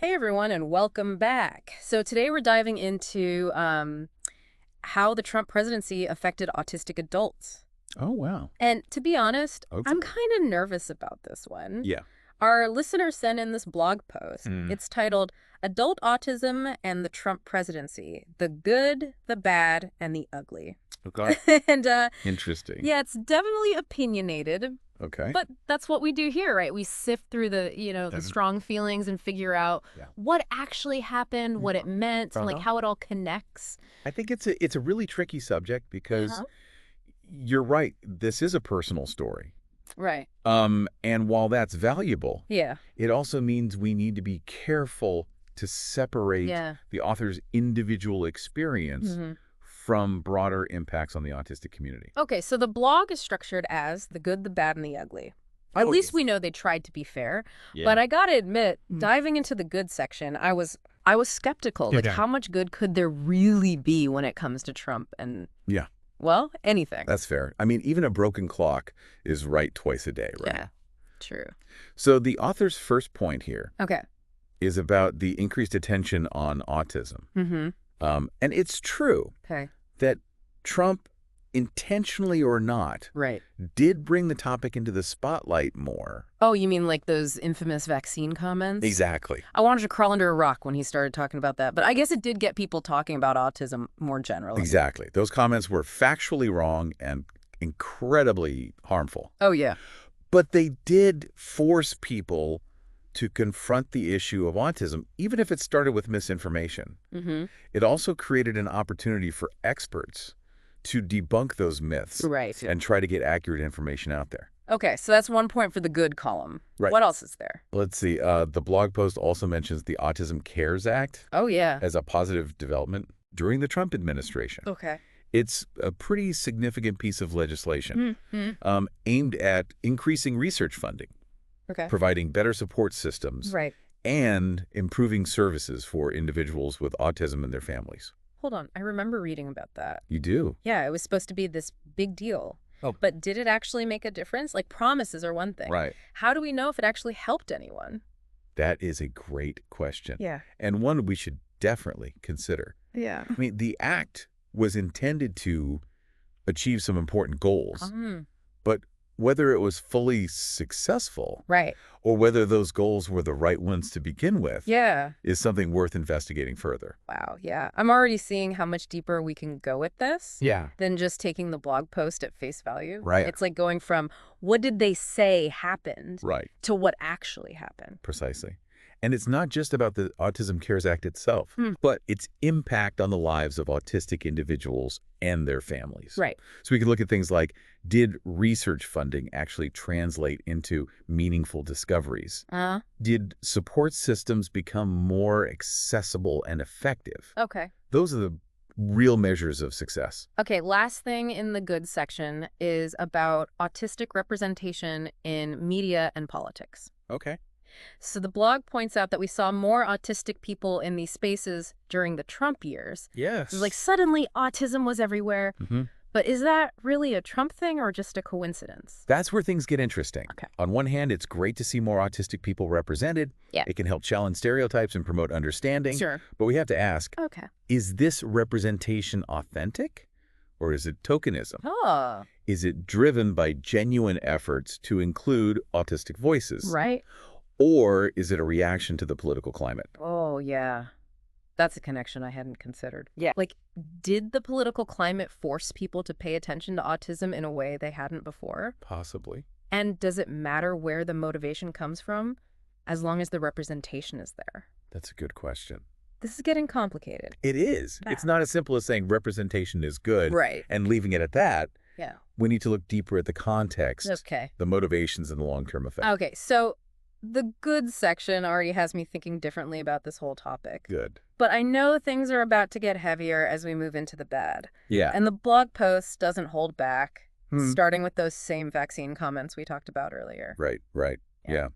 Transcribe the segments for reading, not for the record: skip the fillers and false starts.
Hey everyone, and welcome back. So today we're diving into how the Trump presidency affected autistic adults. Oh, wow. And to be honest, Okay. I'm kind of nervous about this one. Yeah. Our listener sent in this blog post. Mm. It's titled Adult Autism and the Trump Presidency: The Good, the Bad, and the Ugly. Okay. And Interesting. yeah, it's definitely opinionated. Okay. But that's what we do here, right? We sift through the strong feelings and figure out what actually happened, what it meant, like how it all connects. I think it's a really tricky subject because you're right. This is a personal story. Right. And while that's valuable, Yeah. it also means we need to be careful to separate the author's individual experience from broader impacts on the autistic community. Okay, so the blog is structured as the good, the bad, and the ugly. At least we know they tried to be fair. Yeah. But I gotta admit, diving into the good section, I was skeptical. Like, how much good could there really be when it comes to Trump and well, anything? That's fair. I mean, even a broken clock is right twice a day, right? Yeah, true. So the author's first point here Okay. is about the increased attention on autism. Mm-hmm. And it's true that Trump, intentionally or not, did bring the topic into the spotlight more. Oh, you mean like those infamous vaccine comments? Exactly. I wanted to crawl under a rock when he started talking about that, but I guess it did get people talking about autism more generally. Exactly. Those comments were factually wrong and incredibly harmful. Oh, yeah. But they did force people to confront the issue of autism, even if it started with misinformation. Mm-hmm. It also created an opportunity for experts to debunk those myths and try to get accurate information out there. Okay, so that's 1 point for the good column. Right. What else is there? Let's see. The blog post also mentions the Autism Cares Act as a positive development during the Trump administration. Okay. It's a pretty significant piece of legislation aimed at increasing research funding, providing better support systems, and improving services for individuals with autism and their families. Hold on. I remember reading about that. You do? Yeah, it was supposed to be this big deal. Oh. But did it actually make a difference? Like, promises are one thing. Right. How do we know if it actually helped anyone? That is a great question. Yeah. And one we should definitely consider. Yeah. I mean, the act was intended to achieve some important goals, but whether it was fully successful or whether those goals were the right ones to begin with is something worth investigating further. Wow, yeah. I'm already seeing how much deeper we can go with this than just taking the blog post at face value. Right. It's like going from what did they say happened to what actually happened. Precisely. And it's not just about the Autism Cares Act itself, but its impact on the lives of autistic individuals and their families. Right. So we can look at things like, did research funding actually translate into meaningful discoveries? Did support systems become more accessible and effective? Okay. Those are the real measures of success. Okay, last thing in the good section is about autistic representation in media and politics. Okay. So the blog points out that we saw more autistic people in these spaces during the Trump years. Yes. It was like suddenly autism was everywhere. But is that really a Trump thing or just a coincidence? That's where things get interesting. Okay. On one hand, it's great to see more autistic people represented. Yeah. It can help challenge stereotypes and promote understanding. Sure. But we have to ask, is this representation authentic or is it tokenism? Oh. Is it driven by genuine efforts to include autistic voices? Right. Or is it a reaction to the political climate? Oh, yeah. That's a connection I hadn't considered. Yeah. Like, did the political climate force people to pay attention to autism in a way they hadn't before? Possibly. And does it matter where the motivation comes from, as long as the representation is there? That's a good question. This is getting complicated. It is. Yeah. It's not as simple as saying representation is good and leaving it at that. Yeah. We need to look deeper at the context, Okay. the motivations, and the long-term effect. Okay, so the good section already has me thinking differently about this whole topic. Good. But I know things are about to get heavier as we move into the bad. Yeah. And the blog post doesn't hold back, starting with those same vaccine comments we talked about earlier. Right. Yeah.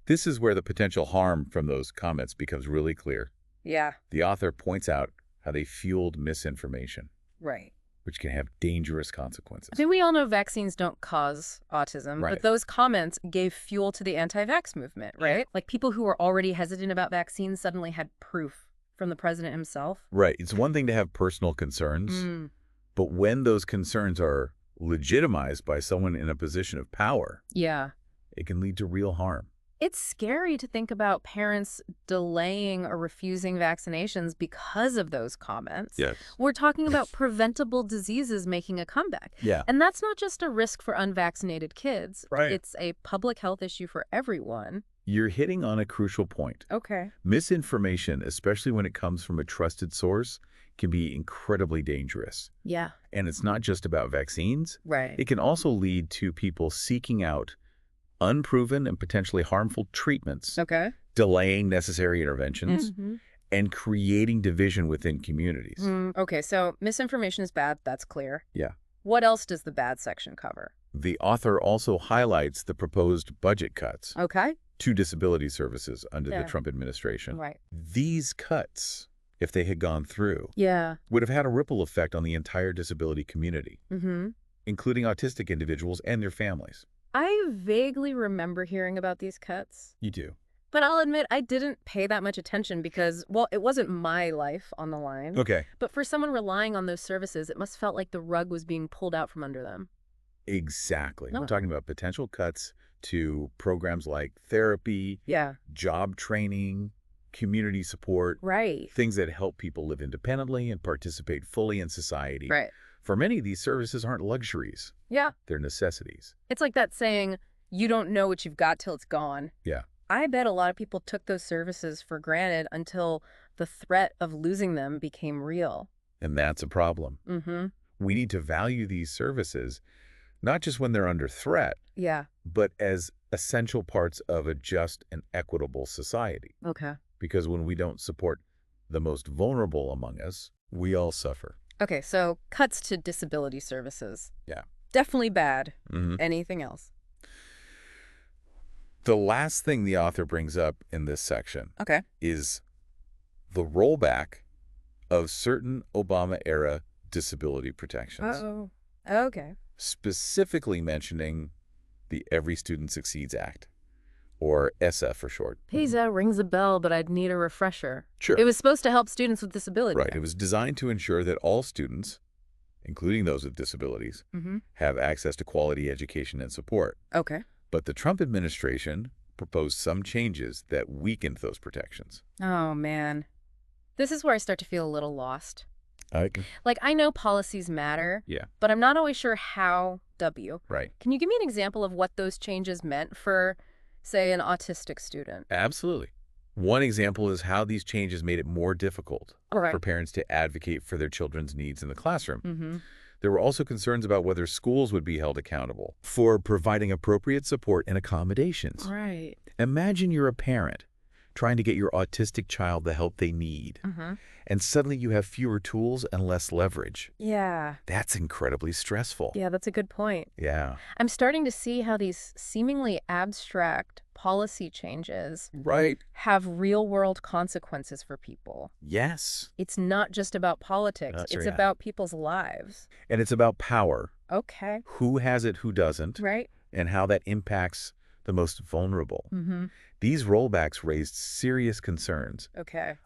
This is where the potential harm from those comments becomes really clear. Yeah. The author points out how they fueled misinformation. Right. which can have dangerous consequences. I think we all know vaccines don't cause autism, but those comments gave fuel to the anti-vax movement, right? Like people who were already hesitant about vaccines suddenly had proof from the president himself. Right. It's one thing to have personal concerns, but when those concerns are legitimized by someone in a position of power, it can lead to real harm. It's scary to think about parents delaying or refusing vaccinations because of those comments. Yes. We're talking about preventable diseases making a comeback. Yeah. And that's not just a risk for unvaccinated kids. Right. It's a public health issue for everyone. You're hitting on a crucial point. Okay. Misinformation, especially when it comes from a trusted source, can be incredibly dangerous. Yeah. And it's not just about vaccines. Right. It can also lead to people seeking out unproven and potentially harmful treatments, delaying necessary interventions, and creating division within communities. Okay, so misinformation is bad, that's clear. Yeah. What else does the bad section cover? The author also highlights the proposed budget cuts to disability services under the Trump administration. Right. These cuts, if they had gone through, would have had a ripple effect on the entire disability community, including autistic individuals and their families. I vaguely remember hearing about these cuts. You do. But I'll admit I didn't pay that much attention because, well, it wasn't my life on the line. Okay. But for someone relying on those services, it must felt like the rug was being pulled out from under them. Exactly. We're talking about potential cuts to programs like therapy, job training, community support, things that help people live independently and participate fully in society. Right. For many, these services aren't luxuries. Yeah. They're necessities. It's like that saying, you don't know what you've got till it's gone. Yeah. I bet a lot of people took those services for granted until the threat of losing them became real. And that's a problem. We need to value these services, not just when they're under threat, but as essential parts of a just and equitable society. Okay. Because when we don't support the most vulnerable among us, we all suffer. Okay, so cuts to disability services. Yeah. Definitely bad. Anything else? The last thing the author brings up in this section is the rollback of certain Obama-era disability protections. Uh-oh. Okay. Specifically mentioning the Every Student Succeeds Act, or ESSA for short. PISA rings a bell, but I'd need a refresher. Sure. It was supposed to help students with disabilities. Right. It was designed to ensure that all students, including those with disabilities, have access to quality education and support. Okay. But the Trump administration proposed some changes that weakened those protections. Oh, man. This is where I start to feel a little lost. Like, I know policies matter, but I'm not always sure how. Right. Can you give me an example of what those changes meant for, say, an autistic student? Absolutely. One example is how these changes made it more difficult for parents to advocate for their children's needs in the classroom. There were also concerns about whether schools would be held accountable for providing appropriate support and accommodations. Right. Imagine you're a parent trying to get your autistic child the help they need, and suddenly you have fewer tools and less leverage. Yeah. That's incredibly stressful. Yeah, that's a good point. Yeah. I'm starting to see how these seemingly abstract policy changes have real-world consequences for people. Yes. It's not just about politics. It's about people's lives. And it's about power. Okay. Who has it, who doesn't. Right. And how that impacts the most vulnerable. These rollbacks raised serious concerns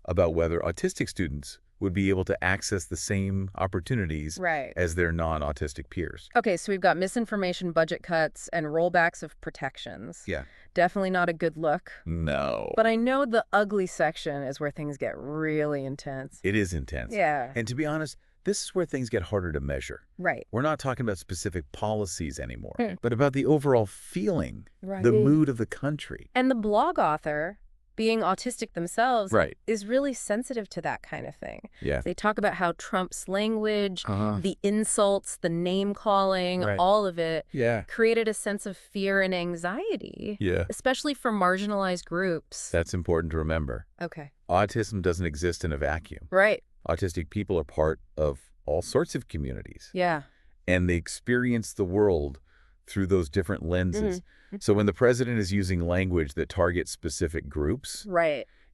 about whether autistic students would be able to access the same opportunities as their non-autistic peers. Okay, so we've got misinformation, budget cuts, and rollbacks of protections. Yeah. Definitely not a good look. No. But I know the ugly section is where things get really intense. It is intense. Yeah. And to be honest, this is where things get harder to measure. Right. We're not talking about specific policies anymore, but about the overall feeling, the mood of the country. And the blog author, being autistic themselves, is really sensitive to that kind of thing. Yeah. They talk about how Trump's language, the insults, the name-calling, all of it created a sense of fear and anxiety, especially for marginalized groups. That's important to remember. Okay. Autism doesn't exist in a vacuum. Right. Autistic people are part of all sorts of communities. Yeah. And they experience the world through those different lenses. So when the president is using language that targets specific groups,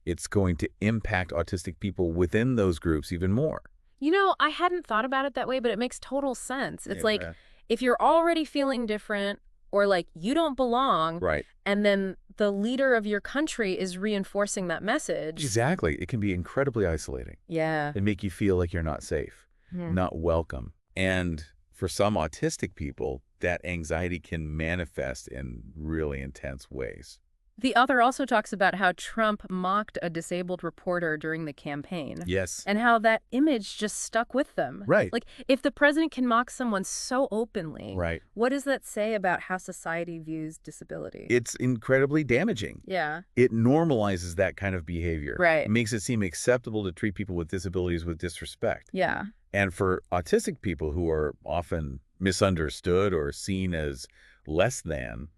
it's going to impact autistic people within those groups even more. You know, I hadn't thought about it that way, but it makes total sense. It's like, if you're already feeling different or like you don't belong, right, and then the leader of your country is reinforcing that message. Exactly. It can be incredibly isolating. Yeah. And make you feel like you're not safe, not welcome. And for some autistic people, that anxiety can manifest in really intense ways. The author also talks about how Trump mocked a disabled reporter during the campaign. Yes. And how that image just stuck with them. Right. Like, if the president can mock someone so openly, right, what does that say about how society views disability? It's incredibly damaging. Yeah. It normalizes that kind of behavior. Right. It makes it seem acceptable to treat people with disabilities with disrespect. Yeah. And for autistic people who are often misunderstood or seen as less than,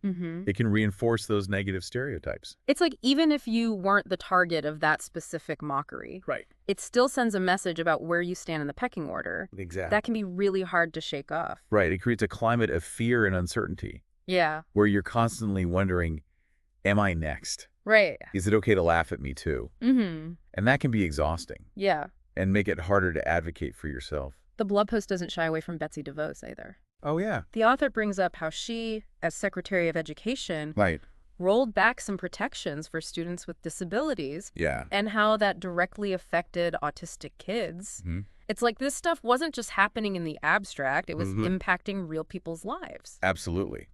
it can reinforce those negative stereotypes. It's like even if you weren't the target of that specific mockery, Right. it still sends a message about where you stand in the pecking order. Exactly. That can be really hard to shake off. Right. It creates a climate of fear and uncertainty. Yeah. Where you're constantly wondering, am I next? Right. Is it okay to laugh at me too? And that can be exhausting. Yeah. And make it harder to advocate for yourself. The blog post doesn't shy away from Betsy DeVos either. Oh, yeah. The author brings up how she, as Secretary of Education, right, rolled back some protections for students with disabilities. Yeah. And how that directly affected autistic kids. It's like this stuff wasn't just happening in the abstract. It was impacting real people's lives. Absolutely.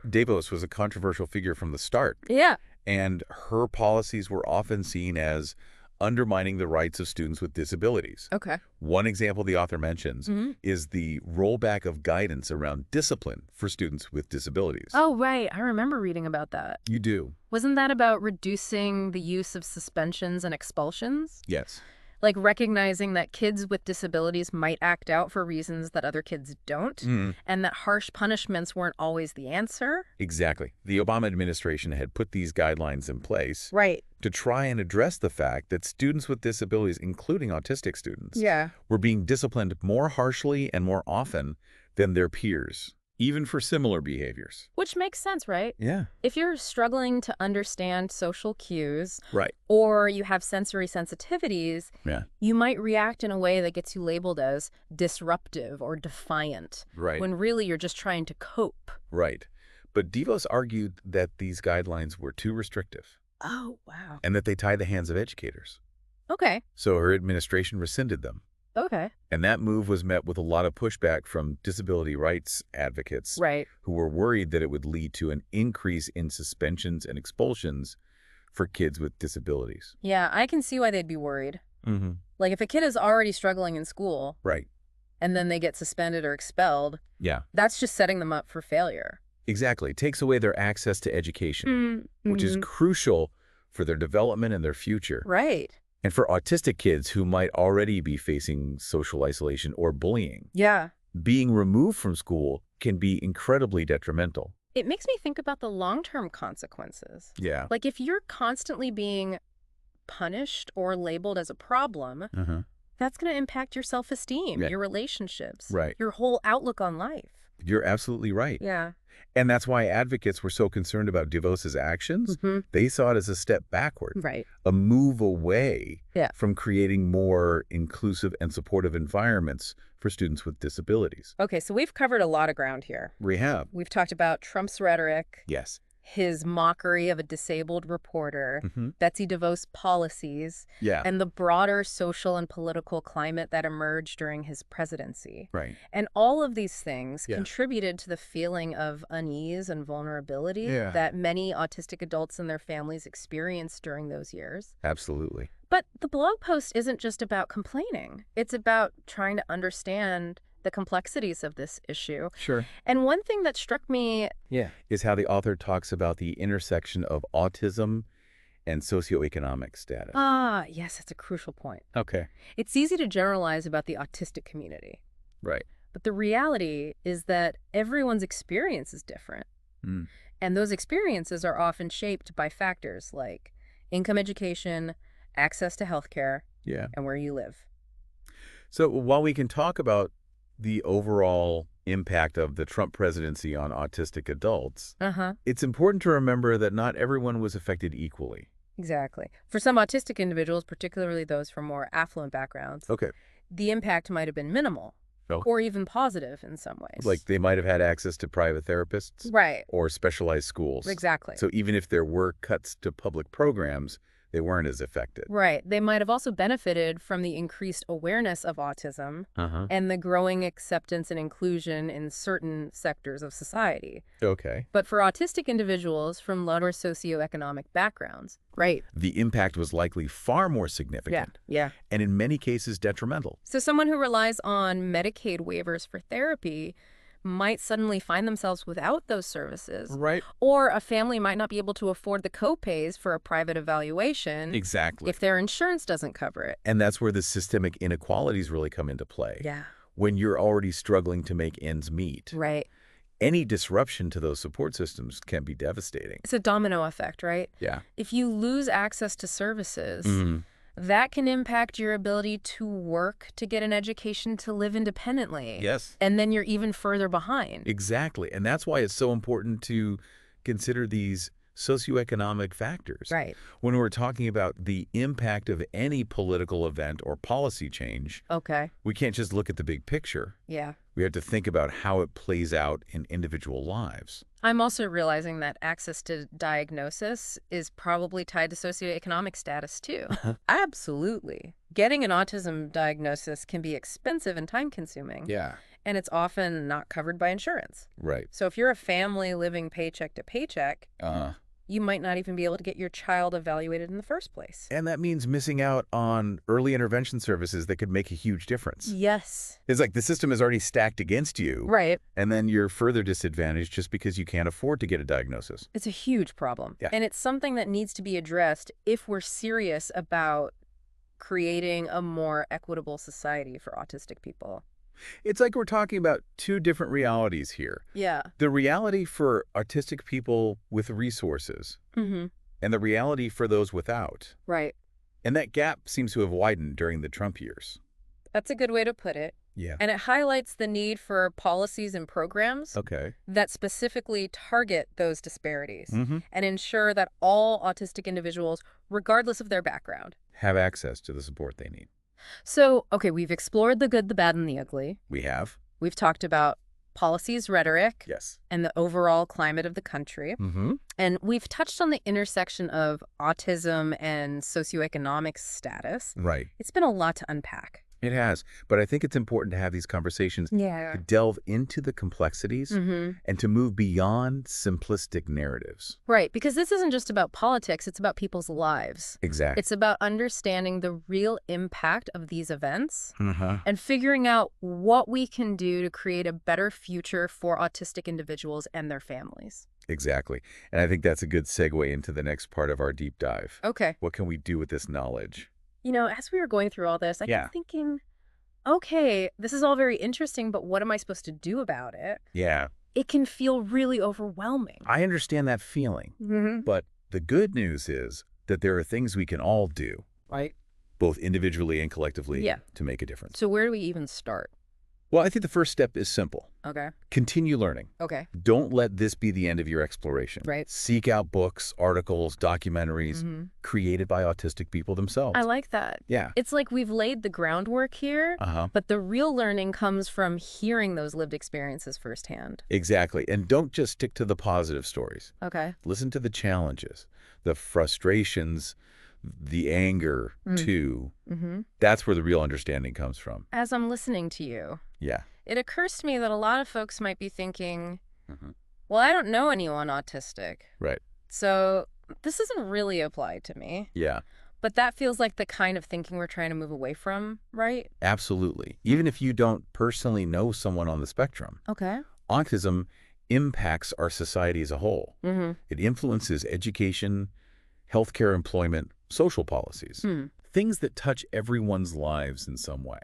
DeVos was a controversial figure from the start. Yeah. And her policies were often seen as undermining the rights of students with disabilities. Okay. One example the author mentions is the rollback of guidance around discipline for students with disabilities. Oh, right. I remember reading about that. You do. Wasn't that about reducing the use of suspensions and expulsions? Yes. Like recognizing that kids with disabilities might act out for reasons that other kids don't, and that harsh punishments weren't always the answer? Exactly. The Obama administration had put these guidelines in place right, to try and address the fact that students with disabilities, including autistic students, were being disciplined more harshly and more often than their peers, even for similar behaviors. Which makes sense, right? Yeah. If you're struggling to understand social cues, right, or you have sensory sensitivities, you might react in a way that gets you labeled as disruptive or defiant, right, when really you're just trying to cope. Right. But DeVos argued that these guidelines were too restrictive. Oh, wow. And that they tie the hands of educators. Okay. So her administration rescinded them. Okay. And that move was met with a lot of pushback from disability rights advocates who were worried that it would lead to an increase in suspensions and expulsions for kids with disabilities. Yeah, I can see why they'd be worried. Like if a kid is already struggling in school, and then they get suspended or expelled, that's just setting them up for failure. Exactly. It takes away their access to education, which is crucial for their development and their future. Right. And for autistic kids who might already be facing social isolation or bullying, being removed from school can be incredibly detrimental. It makes me think about the long-term consequences. Yeah. Like if you're constantly being punished or labeled as a problem, that's going to impact your self-esteem, your relationships, your whole outlook on life. You're absolutely right. Yeah. And that's why advocates were so concerned about DeVos's actions. They saw it as a step backward, a move away from creating more inclusive and supportive environments for students with disabilities. Okay, so we've covered a lot of ground here. We have. We've talked about Trump's rhetoric. Yes. His mockery of a disabled reporter, Betsy DeVos policies, and the broader social and political climate that emerged during his presidency. Right. And all of these things contributed to the feeling of unease and vulnerability that many autistic adults and their families experienced during those years. Absolutely. But the blog post isn't just about complaining. It's about trying to understand the complexities of this issue. Sure. And one thing that struck me is how the author talks about the intersection of autism and socioeconomic status. Ah, yes, that's a crucial point. Okay. It's easy to generalize about the autistic community. Right. But the reality is that everyone's experience is different. And those experiences are often shaped by factors like income, education, access to healthcare, and where you live. So while we can talk about the overall impact of the Trump presidency on autistic adults, it's important to remember that not everyone was affected equally. Exactly. For some autistic individuals, particularly those from more affluent backgrounds, the impact might have been minimal. Oh. Or even positive in some ways. Like they might have had access to private therapists. Right. Or specialized schools. Exactly. So even if there were cuts to public programs, they weren't as affected. Right. They might have also benefited from the increased awareness of autism and the growing acceptance and inclusion in certain sectors of society. Okay. But for autistic individuals from lower socioeconomic backgrounds, right, the impact was likely far more significant. Yeah. And in many cases detrimental. So someone who relies on Medicaid waivers for therapy might suddenly find themselves without those services. Right. Or a family might not be able to afford the co-pays for a private evaluation. Exactly. If their insurance doesn't cover it. And that's where the systemic inequalities really come into play. Yeah. When you're already struggling to make ends meet. Right. Any disruption to those support systems can be devastating. It's a domino effect, right? Yeah. If you lose access to services, that can impact your ability to work, to get an education, to live independently. Yes. And then you're even further behind. Exactly. And that's why it's so important to consider these socioeconomic factors. Right. When we're talking about the impact of any political event or policy change, we can't just look at the big picture. Yeah. We have to think about how it plays out in individual lives. I'm also realizing that access to diagnosis is probably tied to socioeconomic status, too. Absolutely. Getting an autism diagnosis can be expensive and time-consuming. Yeah. And it's often not covered by insurance. Right. So if you're a family living paycheck to paycheck, you might not even be able to get your child evaluated in the first place. And that means missing out on early intervention services that could make a huge difference. Yes. It's like the system is already stacked against you. Right. And then you're further disadvantaged just because you can't afford to get a diagnosis. It's a huge problem. Yeah. And it's something that needs to be addressed if we're serious about creating a more equitable society for autistic people. It's like we're talking about two different realities here. Yeah. The reality for autistic people with resources and the reality for those without. Right. And that gap seems to have widened during the Trump years. That's a good way to put it. Yeah. And it highlights the need for policies and programs that specifically target those disparities and ensure that all autistic individuals, regardless of their background, have access to the support they need. So, okay, we've explored the good, the bad, and the ugly. We have. We've talked about policies, rhetoric, yes, and the overall climate of the country. And we've touched on the intersection of autism and socioeconomic status. Right. It's been a lot to unpack. It has. But I think it's important to have these conversations to delve into the complexities and to move beyond simplistic narratives. Right, because this isn't just about politics, it's about people's lives. Exactly. It's about understanding the real impact of these events and figuring out what we can do to create a better future for autistic individuals and their families. Exactly. And I think that's a good segue into the next part of our deep dive. Okay. What can we do with this knowledge? You know, as we were going through all this, I kept thinking, okay, this is all very interesting, but what am I supposed to do about it? Yeah. It can feel really overwhelming. I understand that feeling. But the good news is that there are things we can all do. Right. Both individually and collectively to make a difference. So where do we even start? Well, I think the first step is simple. Okay. Continue learning. Okay. Don't let this be the end of your exploration. Right. Seek out books, articles, documentaries created by autistic people themselves. I like that. Yeah. It's like we've laid the groundwork here, but the real learning comes from hearing those lived experiences firsthand. Exactly. And don't just stick to the positive stories. Okay. Listen to the challenges, the frustrations, the anger, too. That's where the real understanding comes from. As I'm listening to you, it occurs to me that a lot of folks might be thinking, well, I don't know anyone autistic. Right. So this doesn't really apply to me. Yeah. But that feels like the kind of thinking we're trying to move away from, right? Absolutely. Even if you don't personally know someone on the spectrum. Okay. Autism impacts our society as a whole. It influences education, healthcare, employment, social policies, things that touch everyone's lives in some way.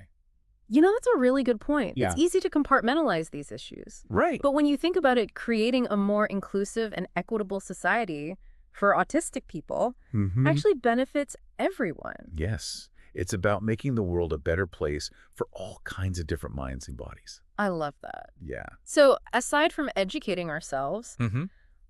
You know, that's a really good point. Yeah. It's easy to compartmentalize these issues. Right. But when you think about it, creating a more inclusive and equitable society for autistic people actually benefits everyone. Yes. It's about making the world a better place for all kinds of different minds and bodies. I love that. Yeah. So aside from educating ourselves,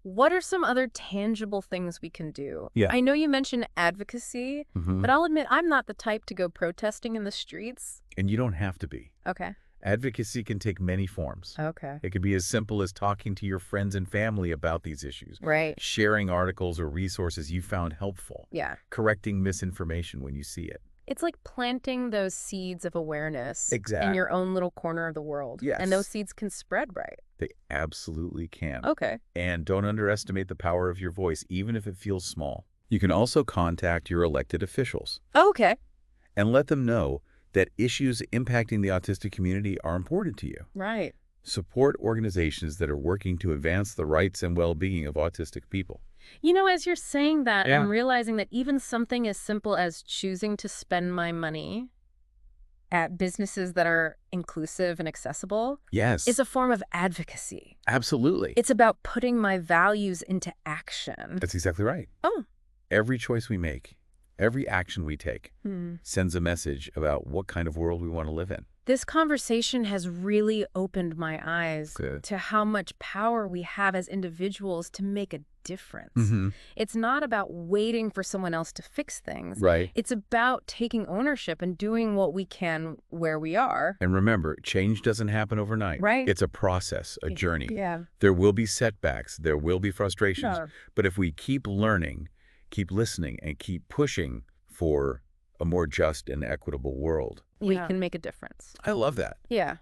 What are some other tangible things we can do? Yeah. I know you mentioned advocacy, but I'll admit I'm not the type to go protesting in the streets. And you don't have to be. Okay. Advocacy can take many forms. Okay. It could be as simple as talking to your friends and family about these issues. Right. Sharing articles or resources you found helpful. Yeah. Correcting misinformation when you see it. It's like planting those seeds of awareness Exactly. in your own little corner of the world. Yes. And those seeds can spread, right? They absolutely can. Okay. And don't underestimate the power of your voice, even if it feels small. You can also contact your elected officials. Okay. And let them know that issues impacting the autistic community are important to you. Right. Support organizations that are working to advance the rights and well-being of autistic people. You know, as you're saying that, Yeah. I'm realizing that even something as simple as choosing to spend my money at businesses that are inclusive and accessible Yes. is a form of advocacy. Absolutely. It's about putting my values into action. That's exactly right. Oh. Every choice we make, every action we take sends a message about what kind of world we want to live in. This conversation has really opened my eyes Good. to how much power we have as individuals to make a difference. It's not about waiting for someone else to fix things. Right. It's about taking ownership and doing what we can where we are. And remember, change doesn't happen overnight. Right. It's a process, a journey. Yeah. There will be setbacks. There will be frustrations. Sure. But if we keep learning, keep listening, and keep pushing for a more just and equitable world, We can make a difference. I love that. Yeah,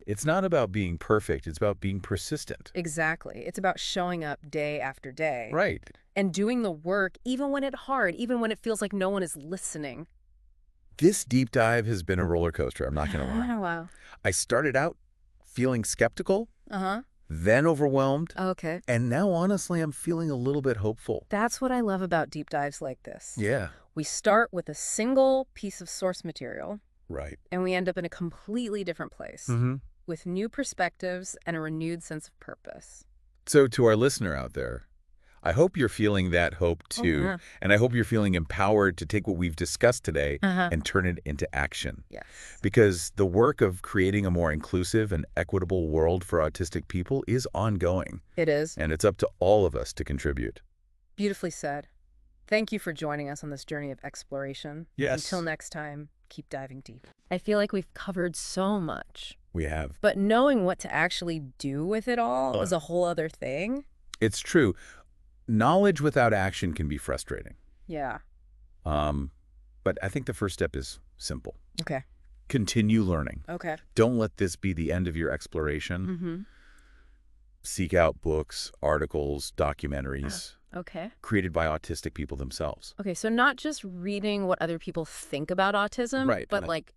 It's not about being perfect. It's about being persistent. exactly. It's about showing up day after day. Right. And doing the work even when it's hard, even when it feels like no one is listening. This deep dive has been a roller coaster, I'm not going to lie. Oh, wow. I started out feeling skeptical, Uh-huh. then overwhelmed, Okay. and now honestly I'm feeling a little bit hopeful. That's what I love about deep dives like this. Yeah. We start with a single piece of source material, Right. and we end up in a completely different place with new perspectives and a renewed sense of purpose. So to our listener out there, I hope you're feeling that hope too, yeah. and I hope you're feeling empowered to take what we've discussed today and turn it into action. Yes. Because the work of creating a more inclusive and equitable world for autistic people is ongoing, It is. and it's up to all of us to contribute. Beautifully said. Thank you for joining us on this journey of exploration. Yes. Until next time, keep diving deep. I feel like we've covered so much, We have. but knowing what to actually do with it all is a whole other thing. It's true. Knowledge without action can be frustrating. Yeah. But I think the first step is simple. Okay. Continue learning. Okay. Don't let this be the end of your exploration. Seek out books, articles, documentaries Okay. created by autistic people themselves. Okay, so not just reading what other people think about autism, Right, but but- like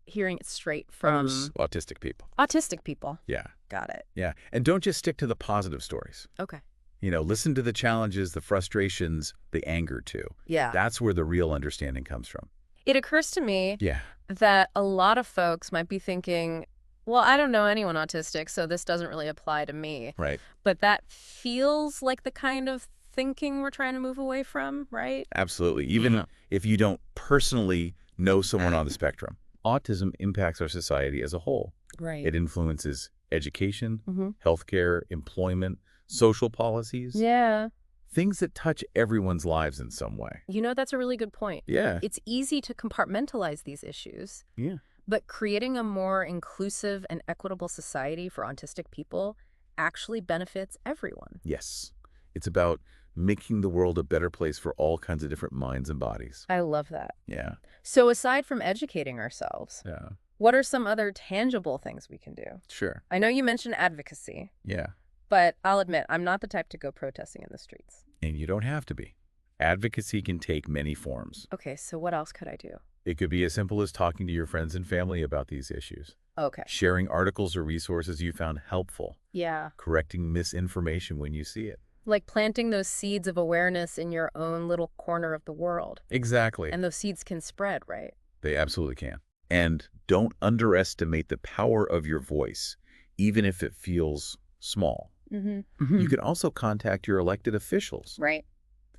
hearing it straight from Autistic people. autistic people. Yeah. Got it. Yeah. And don't just stick to the positive stories. Okay. You know, listen to the challenges, the frustrations, the anger too. Yeah. That's where the real understanding comes from. It occurs to me Yeah. that a lot of folks might be thinking, well, I don't know anyone autistic, so this doesn't really apply to me. Right. But that feels like the kind of thinking we're trying to move away from, right? Absolutely. Even if you don't personally know someone on the spectrum, autism impacts our society as a whole. Right. It influences education, healthcare, employment, social policies, Yeah. things that touch everyone's lives in some way. You know, that's a really good point. Yeah. It's easy to compartmentalize these issues. Yeah. But creating a more inclusive and equitable society for autistic people actually benefits everyone. Yes. It's about making the world a better place for all kinds of different minds and bodies. I love that. Yeah. So aside from educating ourselves, Yeah. what are some other tangible things we can do? Sure. I know you mentioned advocacy, Yeah. but I'll admit I'm not the type to go protesting in the streets. And you don't have to be. Advocacy can take many forms. Okay, so what else could I do? It could be as simple as talking to your friends and family about these issues, Okay. sharing articles or resources you found helpful, Yeah. correcting misinformation when you see it. Like planting those seeds of awareness in your own little corner of the world. Exactly. And those seeds can spread, right? They absolutely can. And don't underestimate the power of your voice, even if it feels small. You can also contact your elected officials Right.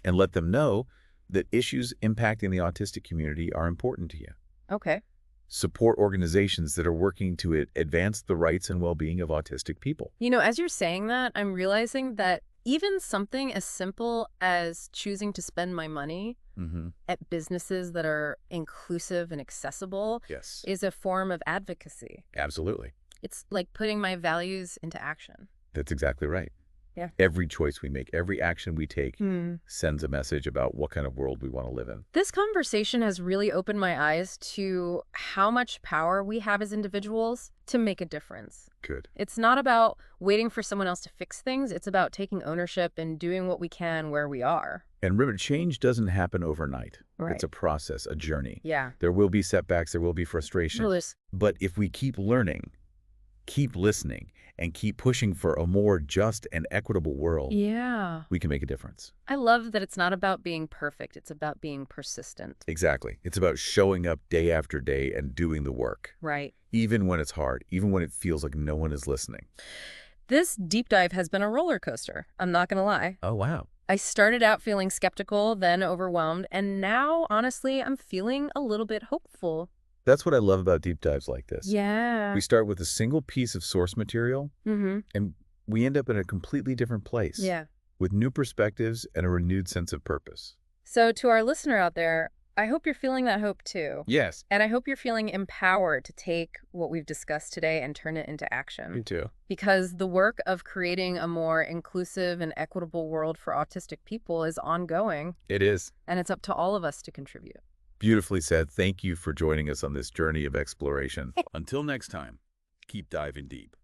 and let them know that issues impacting the autistic community are important to you. Okay. Support organizations that are working to advance the rights and well-being of autistic people. You know, as you're saying that, I'm realizing that Even something as simple as choosing to spend my money at businesses that are inclusive and accessible is a form of advocacy. Absolutely. It's like putting my values into action. That's exactly right. Yeah. Every choice we make, every action we take sends a message about what kind of world we want to live in. This conversation has really opened my eyes to how much power we have as individuals to make a difference. Good. It's not about waiting for someone else to fix things. It's about taking ownership and doing what we can where we are. And remember, change doesn't happen overnight. Right. It's a process, a journey. Yeah. There will be setbacks, there will be frustration. But if we keep learning, keep listening, and keep pushing for a more just and equitable world, we can make a difference. I love that it's not about being perfect. It's about being persistent. Exactly. It's about showing up day after day and doing the work. Right. Even when it's hard, even when it feels like no one is listening. This deep dive has been a roller coaster. I'm not going to lie. Oh, wow. I started out feeling skeptical, then overwhelmed, and now, honestly, I'm feeling a little bit hopeful. That's what I love about deep dives like this. Yeah. We start with a single piece of source material, and we end up in a completely different place. Yeah. With new perspectives and a renewed sense of purpose. So to our listener out there, I hope you're feeling that hope too. Yes. And I hope you're feeling empowered to take what we've discussed today and turn it into action. Me too. Because the work of creating a more inclusive and equitable world for autistic people is ongoing. It is. And it's up to all of us to contribute. Beautifully said. Thank you for joining us on this journey of exploration. Until next time, keep diving deep.